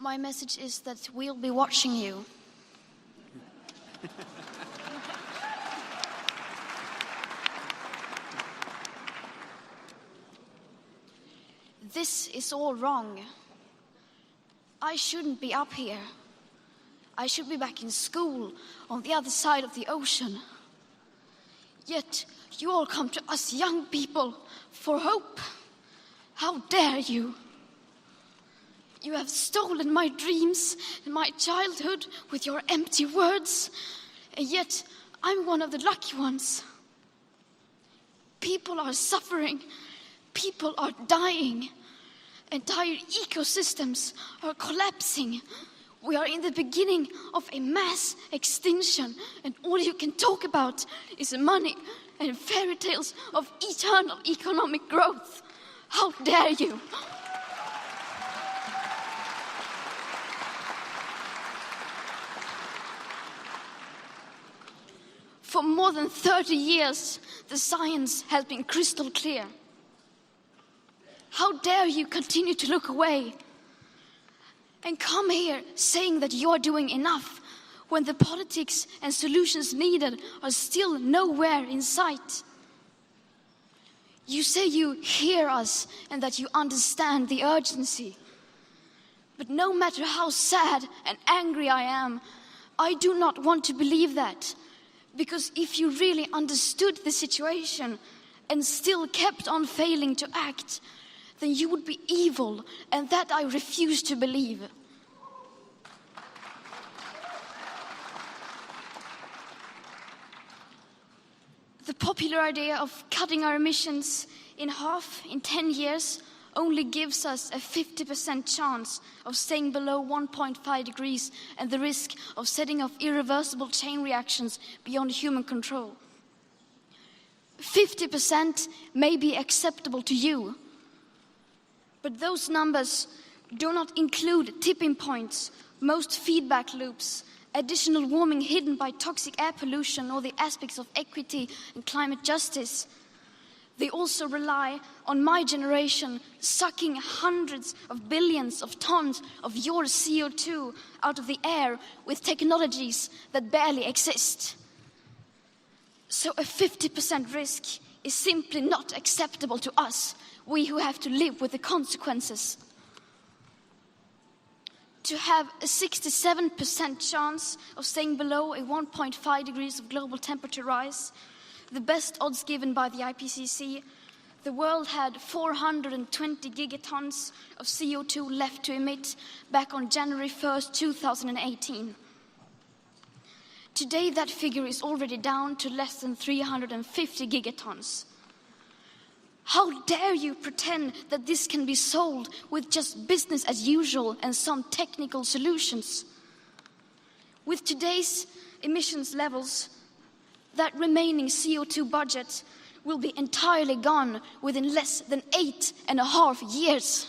My message is that we'll be watching you. This is all wrong. I shouldn't be up here. I should be back in school on the other side of the ocean. Yet you all come to us young people for hope. How dare you? You have stolen my dreams and my childhood with your empty words, and yet I'm one of the lucky ones. People are suffering. People are dying. Entire ecosystems are collapsing. We are in the beginning of a mass extinction, and all you can talk about is money and fairy tales of eternal economic growth. How dare you? For more than 30 years, the science has been crystal clear. How dare you continue to look away and come here saying that you're doing enough when the politics and solutions needed are still nowhere in sight? You say you hear us and that you understand the urgency. But no matter how sad and angry I am, I do not want to believe that. Because if you really understood the situation and still kept on failing to act, then you would be evil, and that I refuse to believe. The popular idea of cutting our emissions in half in 10 years only gives us a 50% chance of staying below 1.5 degrees and the risk of setting off irreversible chain reactions beyond human control. 50% may be acceptable to you, but those numbers do not include tipping points, most feedback loops, additional warming hidden by toxic air pollution, or the aspects of equity and climate justice. They also rely on my generation sucking hundreds of billions of tons of your CO2 out of the air with technologies that barely exist. So a 50% risk is simply not acceptable to us, we who have to live with the consequences. To have a 67% chance of staying below a 1.5 degrees of global temperature rise, the best odds given by the IPCC, the world had 420 gigatons of CO2 left to emit back on January 1st, 2018. Today, that figure is already down to less than 350 gigatons. How dare you pretend that this can be solved with just business as usual and some technical solutions? With today's emissions levels, that remaining CO2 budget will be entirely gone within less than 8.5 years.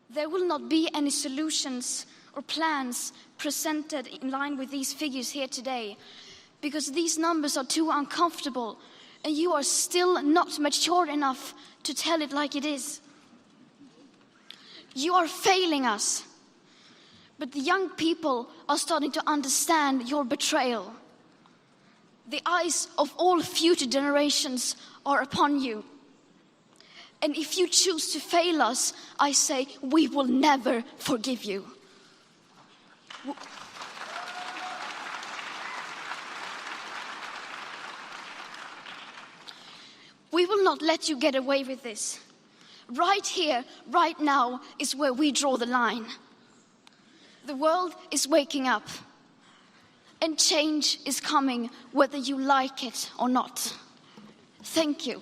There will not be any solutions or plans presented in line with these figures here today, because these numbers are too uncomfortable and you are still not mature enough to tell it like it is. You are failing us. But the young people are starting to understand your betrayal. The eyes of all future generations are upon you. And if you choose to fail us, I say we will never forgive you. We will not let you get away with this. Right here, right now, is where we draw the line. The world is waking up, and change is coming whether you like it or not. Thank you.